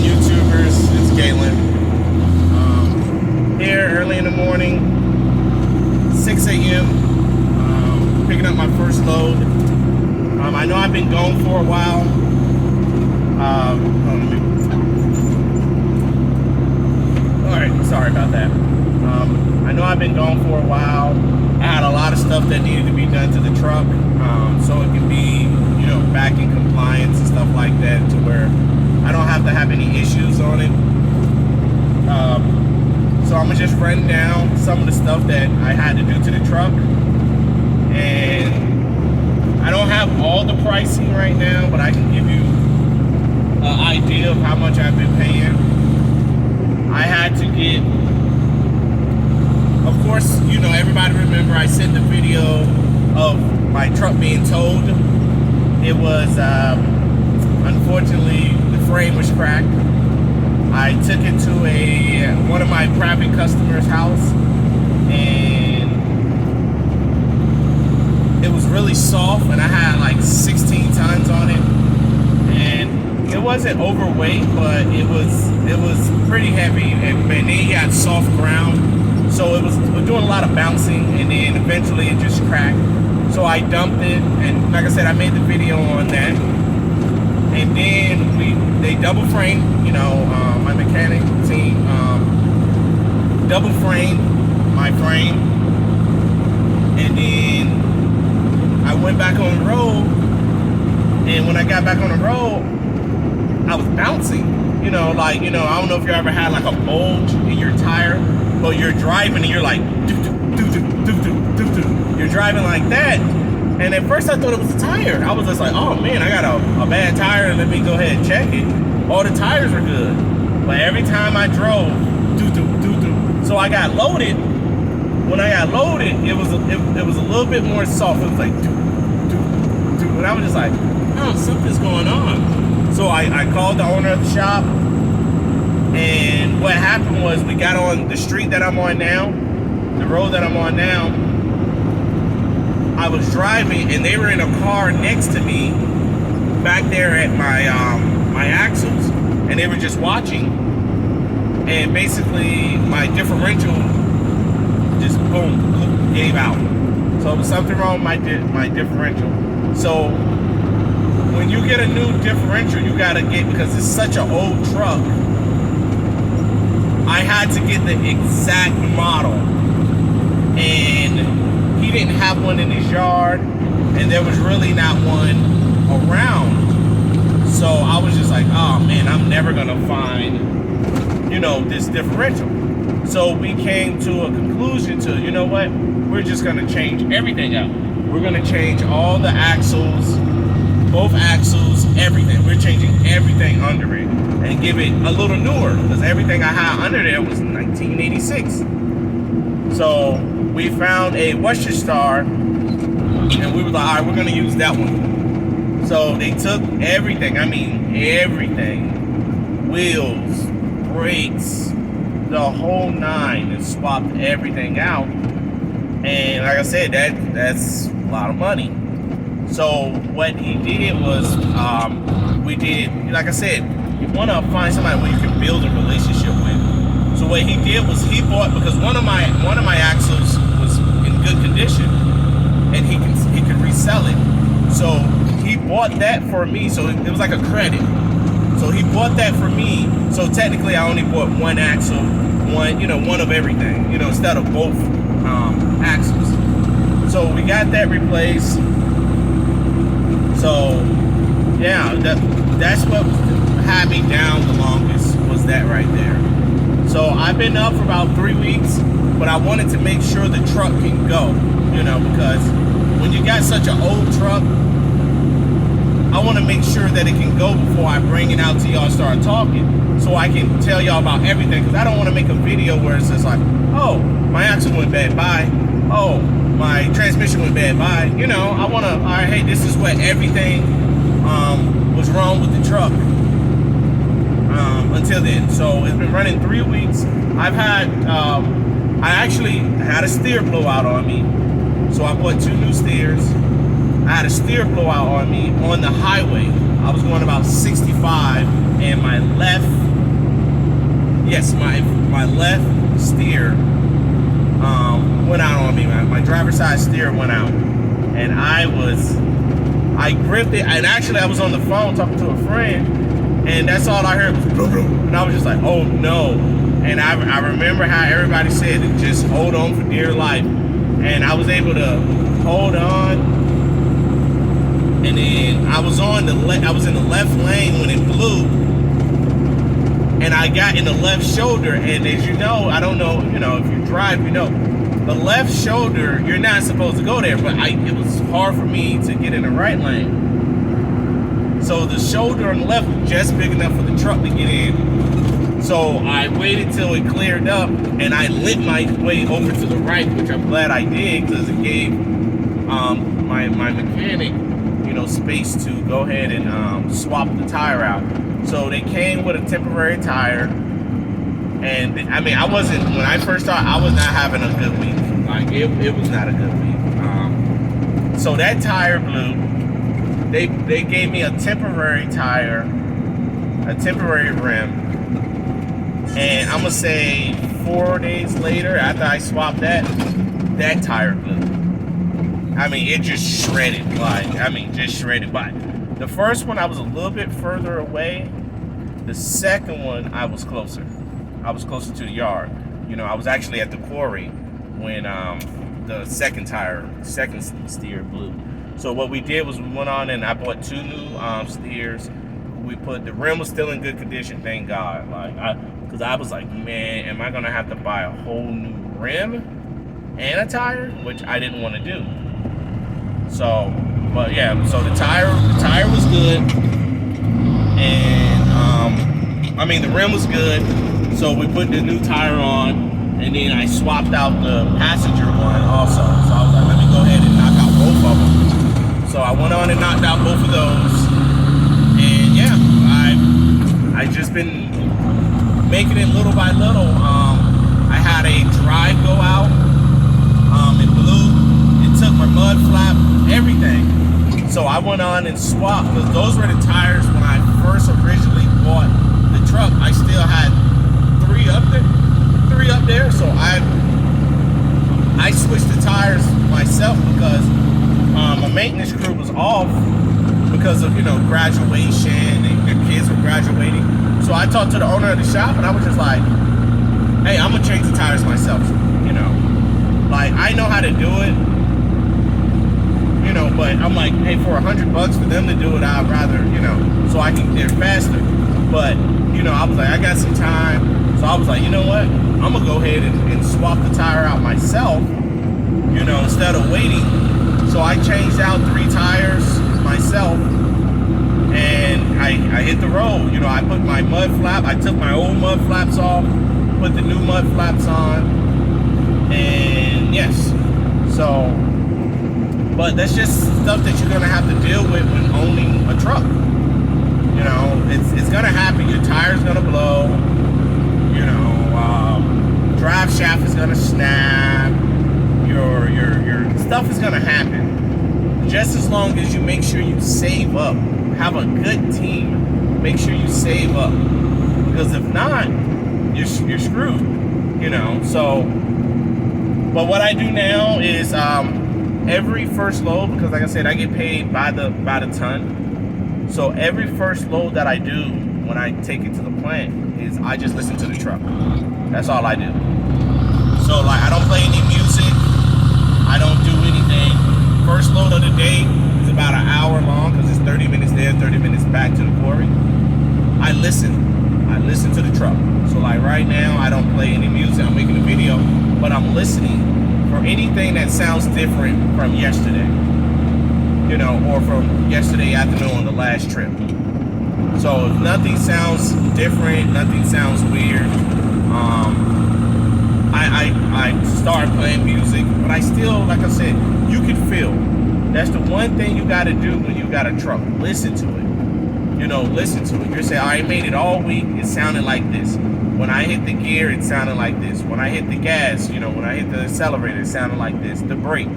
doing, YouTubers? It's Galen. Here early in the morning, 6 a.m. Picking up my first load. I know I've been gone for a while. Alright, sorry about that. I know I've been gone for a while. I had a lot of stuff that needed to be done to the truck, so it can be, back in compliance and stuff like that, to where I don't have to have any issues on it. So I'm gonna just run down some of the stuff that I had to do to the truck, and I don't have all the pricing right now, but I can give you an idea of how much I've been paying. I had to get, of course, everybody remember I sent the video of my truck being towed. It was, unfortunately, the frame was cracked. I took it to one of my private customers' house, and it was really soft, and I had like 16 tons on it, and it wasn't overweight, but it was pretty heavy, and then it had soft ground, so it was doing a lot of bouncing, and then eventually it just cracked. So I dumped it, and like I said, I made the video on that. And then they double framed, my mechanic team double framed my frame, and then I went back on the road. And when I got back on the road, I was bouncing. I don't know if you ever had like a bulge in your tire, but you're driving and you're like, you're driving like that. And at first I thought it was a tire. I was just like, oh man, I got a bad tire, and let me go ahead and check it. All the tires were good. But every time I drove, so I got loaded. When I got loaded, it was a little bit more soft. It was like, and I was just like, oh, something's going on. So I called the owner of the shop, and what happened was we got on the street that I'm on now, the road that I'm on now. I was driving, and they were in a car next to me back there at my my axles, and they were just watching, and basically my differential just boom gave out. So there was something wrong with my differential. So when you get a new differential, you gotta get, because it's such an old truck, I had to get the exact model, and he didn't have one in his yard, and there was really not one around. So I was just like, oh man, I'm never gonna find, this differential. So we came to a conclusion to, you know what? We're just gonna change everything out. We're gonna change all the axles, both axles, everything. We're changing everything under it and give it a little newer, because everything I had under there was 1986. So we found a Western Star, and we were like, all right, we're gonna use that one. So they took everything, everything, wheels, brakes, the whole nine, and swapped everything out. And like I said, that's a lot of money. So what he did was, we did, like I said, you wanna find somebody where you can build a relationship with. So what he did was he bought, because one of my axles was in good condition, and he could resell it. So he bought that for me. So it was like a credit. So he bought that for me. So technically, I only bought one axle, one of everything, instead of both axles. So we got that replaced. So yeah, that's what had me down the longest, was that right there. So I've been up for about 3 weeks, but I wanted to make sure the truck can go, because when you got such an old truck, I want to make sure that it can go before I bring it out to y'all, start talking, so I can tell y'all about everything, because I don't want to make a video where it's just like, oh, my axle went bad, bye. Oh, my transmission went bad, bye. I want to, all right, hey, this is what everything was wrong with the truck. Until then. So it's been running 3 weeks. I actually had a steer blowout on me. So I bought 2 new steers. I had a steer blowout on me on the highway. I was going about 65, and my left yes, my left steer went out on me. My driver's side steer went out, and I gripped it, and actually I was on the phone talking to a friend, and that's all I heard was boom, boom, and I was just like, oh no. And I remember how everybody said, just hold on for dear life, and I was able to hold on, and then I was in the left lane when it blew, and I got in the left shoulder, and as you know, I don't know, if you drive, the left shoulder, you're not supposed to go there, but it was hard for me to get in the right lane. So the shoulder on the left was just big enough for the truck to get in. So I waited till it cleared up, and I lit my way over to the right, which I'm glad I did, because it gave my mechanic, space to go ahead and swap the tire out. So they came with a temporary tire. And I mean, when I first started, I was not having a good week. Like, it was not a good week. So that tire blew. They gave me a temporary tire, a temporary rim. And I'm gonna say 4 days later, after I swapped that tire blew. I mean, it just shredded. Just shredded. But the first one, I was a little bit further away. The second one, I was closer. I was closer to the yard. I was actually at the quarry when the second steer blew. So what we did was we went on and I bought 2 new steers. The rim was still in good condition, thank God. Because I was like, man, am I gonna have to buy a whole new rim and a tire, which I didn't want to do. So the tire was good, and the rim was good. So we put the new tire on, and then I swapped out the passenger one also. So I was like, let me go ahead and knock out both of them. So I went on and knocked out both of those. And yeah, I just been making it little by little. I had a drive go out. It blew. It took my mud flap, everything. So I went on and swapped, because those were the tires when I first originally bought the truck. I still had 3 up there, so I switched the tires myself because my maintenance crew was off because of graduation, and their kids were graduating. So I talked to the owner of the shop, and I was just like, hey, I'm gonna change the tires myself. I know how to do it, but I'm like, hey, for $100 for them to do it, I'd rather, so I can get there faster. But I was like, I got some time. So I was like, you know what? I'm going to go ahead and swap the tire out myself, instead of waiting. So I changed out 3 tires myself, and I hit the road. I put my mud flap. I took my old mud flaps off, put the new mud flaps on, and yes. So, but that's just stuff that you're going to have to deal with when owning a truck. It's gonna happen. Your tire's gonna blow. Drive shaft is gonna snap. Your stuff is gonna happen. Just as long as you make sure you save up, have a good team. Make sure you save up, because if not, you're screwed. So. But what I do now is every first load, because like I said, I get paid by the ton. So every first load that I do when I take it to the plant is I just listen to the truck. That's all I do. So I don't play any music. I don't do anything. First load of the day is about an hour long, because it's 30 minutes there, 30 minutes back to the quarry. I listen to the truck. So right now, I don't play any music. I'm making a video, but I'm listening for anything that sounds different from yesterday. Or from yesterday afternoon on the last trip. So if nothing sounds different, nothing sounds weird, I start playing music, but I still, like I said, you can feel. That's the one thing you got to do when you got a truck. Listen to it. Listen to it. You're saying, I made it all week. It sounded like this. When I hit the gear, it sounded like this. When I hit the gas, when I hit the accelerator, it sounded like this. The brake.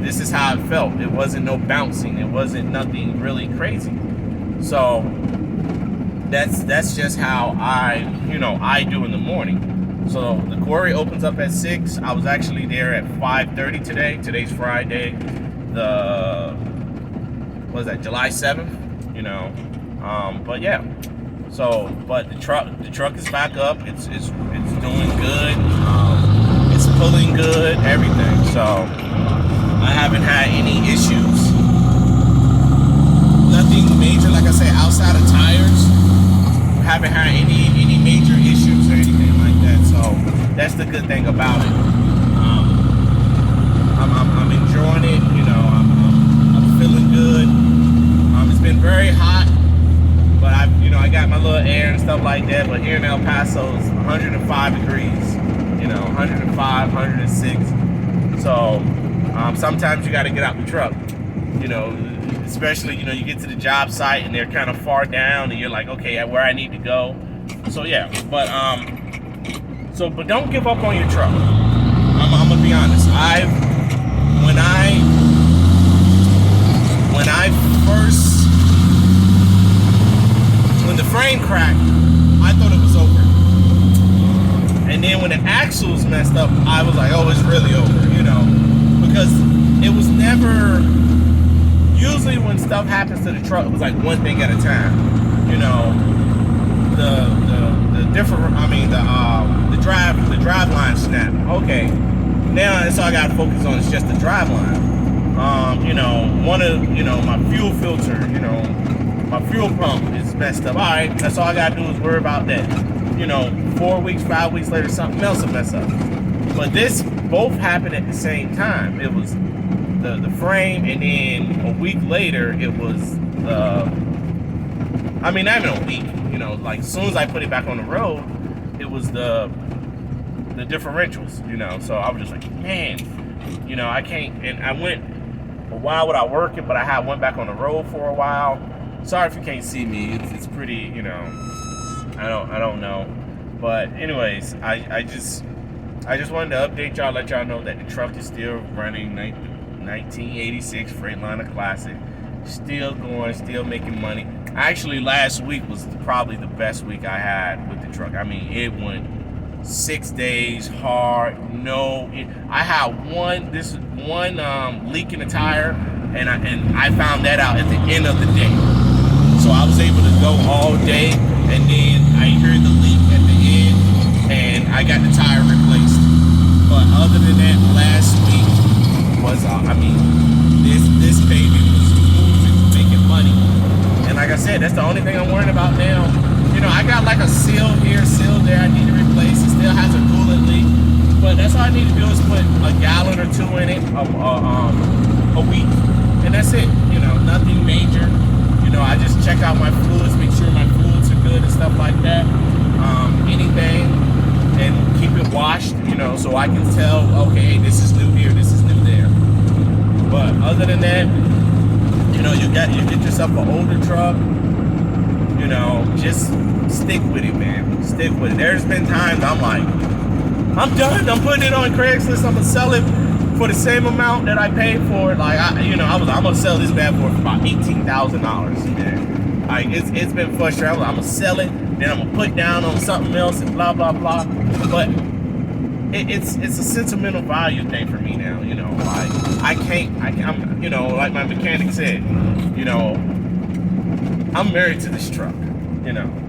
This is how it felt. It wasn't no bouncing. It wasn't nothing really crazy. So, that's just how I do in the morning. So the quarry opens up at 6. I was actually there at 5:30 today. Today's Friday, July 7th. But yeah. So, but the truck is back up. It's doing good. It's pulling good. Everything. So I haven't had any issues. Nothing major, like I say, outside of tires. Haven't had any major issues or anything like that. So that's the good thing about it. I'm enjoying it. I'm feeling good. It's been very hot, but I got my little air and stuff like that. But here in El Paso, it's 105 degrees. 105, 106. So sometimes you got to get out the truck. Especially, you get to the job site and they're kind of far down and you're like, okay, where I need to go. So yeah, but don't give up on your truck. I'm gonna be honest. When the frame cracked, I thought it was over. And then when the axles messed up, I was like, oh, it's really over, because it was never. Usually when stuff happens to the truck, it was like one thing at a time. The drive line snapped. Okay, now that's all I got to focus on is just the drive line. My fuel filter, my fuel pump is messed up. All right, that's all I got to do is worry about that. 4 weeks, 5 weeks later, something else will mess up. But this both happened at the same time. It was the frame, and then a week later it was not even a week, like as soon as I put it back on the road, it was the differentials, so I was just like, man, I can't. And I went a while without working, but I went back on the road for a while. Sorry if you can't see me, it's pretty, I don't know, but anyways, I just wanted to update y'all, let y'all know that the truck is still running. 1986 Freightliner Classic, still going, still making money. Actually, last week was probably the best week I had with the truck. I mean, it went 6 days hard. I had one leak in the tire, and I found that out at the end of the day. So I was able to go all day, and then I heard the leak at the end, and I got the tire replaced. But other than that, last week was this baby was moving, making money. And like I said, that's the only thing I'm worrying about now. I got like a seal here, seal there I need to replace. It still has a coolant leak, but that's all I need to do is put a gallon or 2 in it a week, and that's it. Nothing major. I just check out my fluids, make sure my fluids are good and stuff like that. Anything, and keep it washed, so I can tell, okay, this is new here, this is new there. But other than that, you get yourself an older truck, just stick with it, man. Stick with it. There's been times I'm like, I'm done. I'm putting it on Craigslist. I'm gonna sell it for the same amount that I paid for it. Like I'm gonna sell this bad boy for about $18,000. Man. Like it's been frustrating. I'm gonna sell it, then I'm gonna put down on something else and blah blah blah. But it's a sentimental value thing for me now. Like I'm like my mechanic said, I'm married to this truck.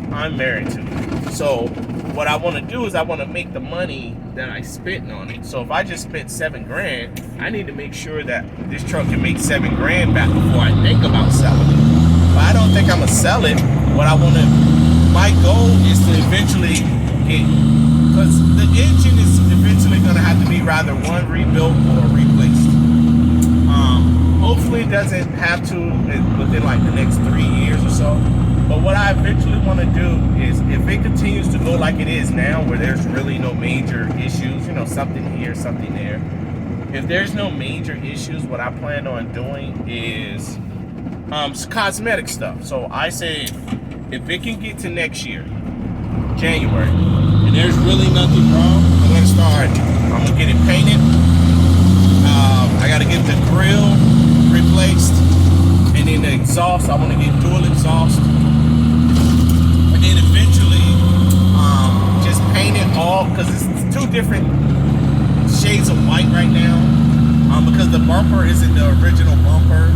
I'm married to it. So what I want to do is I want to make the money that I spent on it. So if I just spent $7,000, I need to make sure that this truck can make $7,000 back before I think about selling it. But I don't think I'm gonna sell it. My goal is to eventually get, because the engine is eventually gonna have to be rather one rebuilt or replaced. Hopefully it doesn't have to within like the next 3 years or so. But what I eventually want to do is, if it continues to go like it is now, where there's really no major issues, something here, something there. If there's no major issues, what I plan on doing is cosmetic stuff. So I say, if it can get to next year, January, and there's really nothing wrong, I'm gonna get it painted. I gotta get the grill replaced, and then the exhaust, I want to get dual exhaust. and then eventually just paint it all, because it's two different shades of white right now, because the bumper isn't the original bumper.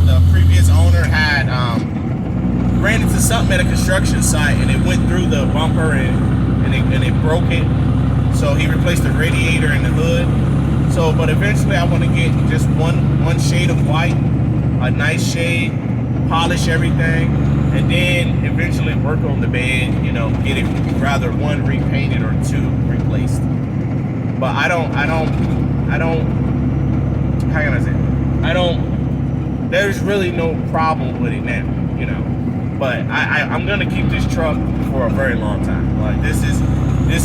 The previous owner had ran into something at a construction site, and it went through the bumper and it broke it. So he replaced the radiator and the hood. So, but eventually I want to get just one shade of white, a nice shade, polish everything, and then eventually work on the bed, you know, get it rather one repainted or two replaced. But I don't, how can I say? There's really no problem with it now, you know. But I'm gonna keep this truck for a very long time. Like this is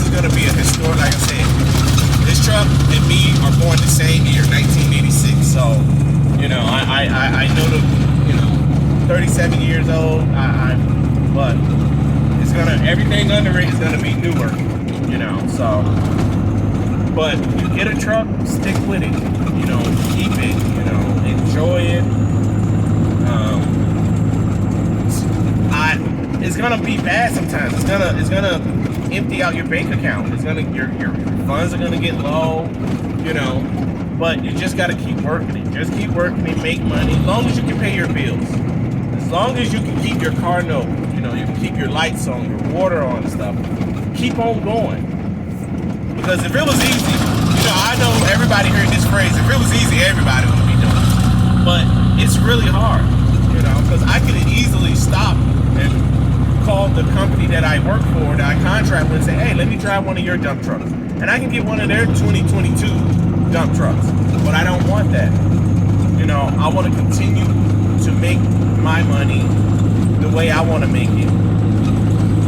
gonna be a historic, like I said, this truck and me are born the same year, 1986. So, you know, I know the, you know, 37 years old, but it's gonna, everything under it is gonna be newer, you know, so. But you get a truck, stick with it, you know, keep it, you know, enjoy it. It's gonna be bad sometimes. It's gonna empty out your bank account. It's gonna, your funds are gonna get low, you know. But you just gotta keep working it. Just keep working it, make money. As long as you can pay your bills, as long as you can keep your car note, you know, you can keep your lights on, your water on and stuff. Keep on going. Because if it was easy, you know, I know everybody heard this phrase. If it was easy, everybody would be doing it. But it's really hard, you know, because I could easily stop and call the company that I work for, that I contract with, and say, hey, let me drive one of your dump trucks. And I can get one of their 2022 dump trucks. But I don't want that. You know, I want to continue to make my money the way I want to make it,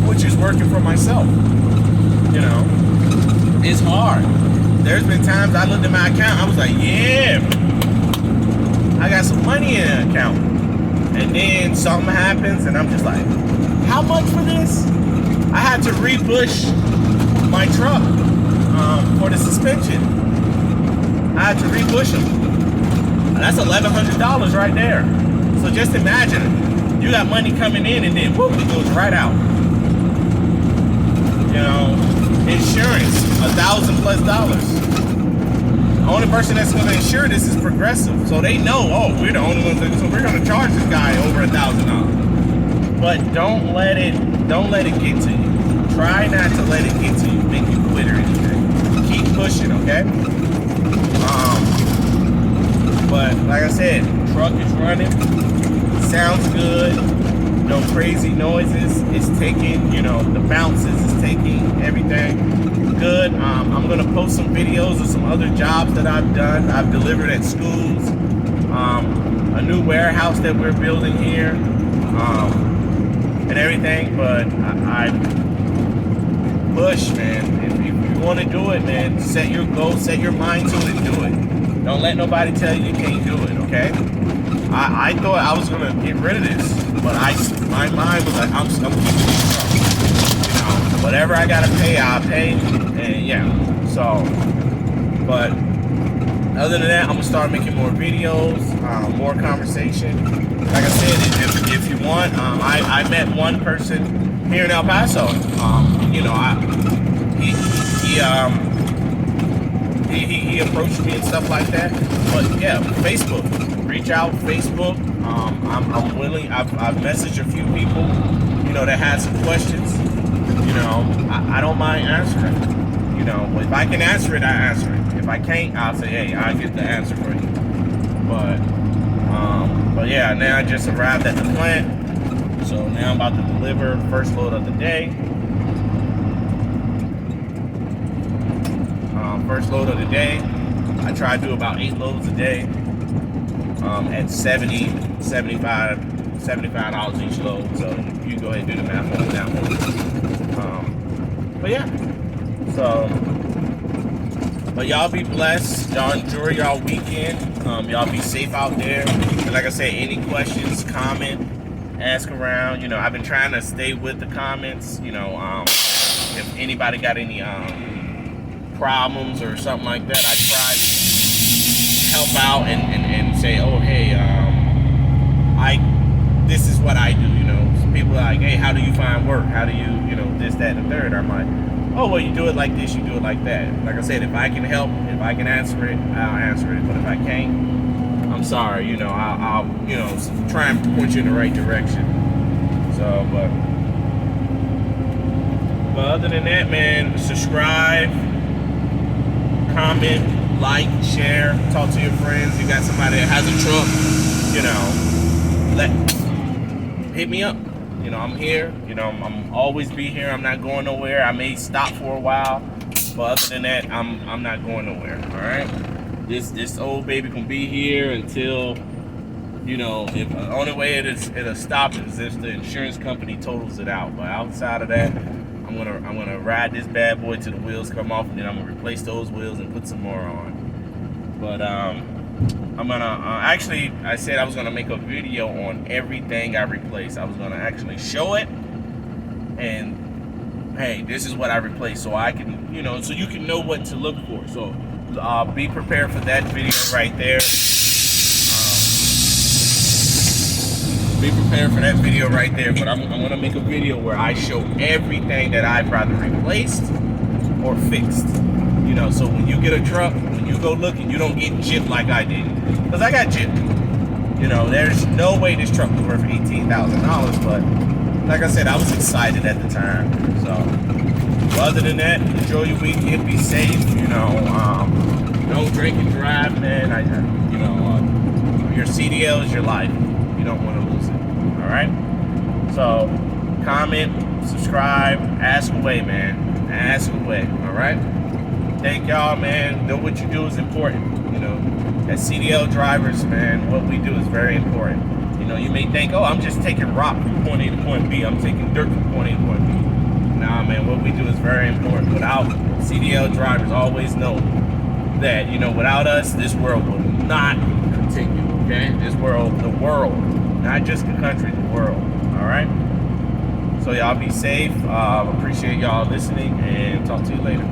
which is working for myself. You know, it's hard. There's been times I looked at my account, I was like, yeah, I got some money in the account. And then something happens, and I'm just like, how much for this? I had to rebush my truck for the suspension. I had to rebush them. And that's $1,100 right there. So just imagine, you got money coming in, and then whoop, it goes right out. You know, insurance, $1,000+. The only person that's going to insure this is Progressive, so they know, oh, we're the only ones that, so we're going to charge this guy over $1,000. But don't let it get to you. Try not to let it get to you, make you quit or anything. Keep pushing, okay? But like I said, truck is running, sounds good, no crazy noises. It's taking, you know, the bounces is taking everything good. I'm gonna post some videos of some other jobs that I've done. I've delivered at schools, a new warehouse that we're building here, and everything. But I push, man. If you want to do it, man, set your goal, set your mind to it, and do it. Don't let nobody tell you you can't do it, okay? I thought I was gonna get rid of this, but my mind was like, I'm keeping this truck. You know, whatever I gotta pay, I'll pay, and yeah. So, but other than that, I'm gonna start making more videos, more conversation. Like I said, if you want, I met one person here in El Paso. You know, he approached me and stuff like that. But yeah, Facebook, reach out, Facebook. I'm willing. I've messaged a few people, you know, that had some questions. You know, I don't mind answering. You know, if I can answer it, I answer it. If I can't, I'll say, hey, I'll get the answer for you. But yeah, now I just arrived at the plant, so now I'm about to deliver first load of the day. First load of the day. I try to do about 8 loads a day at $70, $75 each load. So you can go ahead and do the math on that one. But yeah, so, but y'all be blessed. Y'all enjoy y'all weekend. Y'all be safe out there. And like I said, any questions, comment, ask around. You know, I've been trying to stay with the comments. You know, if anybody got any problems or something like that, I try to help out and say, oh, hey, this is what I do, you know. people like, hey, how do you find work? How do you, this, that, and the third? I'm like, oh, well, you do it like this, you do it like that. Like I said, if I can help, if I can answer it, I'll answer it. But if I can't, I'm sorry, I'll try and point you in the right direction. So, but other than that, man, subscribe, comment, like, share, talk to your friends. You got somebody that has a truck, hit me up. I'm here. I'm always be here. I'm not going nowhere. I may stop for a while, but other than that, I'm not going nowhere. All right. This old baby can be here until, if the only way it'll stop is if the insurance company totals it out. But outside of that, I'm gonna ride this bad boy till the wheels come off, and then I'm gonna replace those wheels and put some more on. But I'm gonna actually, I said I was gonna make a video on everything I replaced. I was gonna actually show it, and hey, this is what I replaced, so I can, so you can know what to look for. So be prepared for that video right there. Be prepared for that video right there. But I'm gonna make a video where I show everything that I've either replaced or fixed. So when you get a truck, when you go looking, you don't get gypped like I did. Because I got gypped. There's no way this truck was worth $18,000, but like I said, I was excited at the time. So other than that, enjoy your weekend, be safe, don't drink and drive, man. Your CDL is your life. You don't want to lose it. All right? So comment, subscribe, ask away, man. Ask away. All right? Thank y'all, man. Know what you do is important. As CDL drivers, man, what we do is very important. You may think, oh, I'm just taking rock from point A to point B. I'm taking dirt from point A to point B. Nah, man, what we do is very important. Without CDL drivers, always know that, without us, this world will not continue, okay? The world, not just the country, the world, all right? So y'all be safe. Appreciate y'all listening, and talk to you later.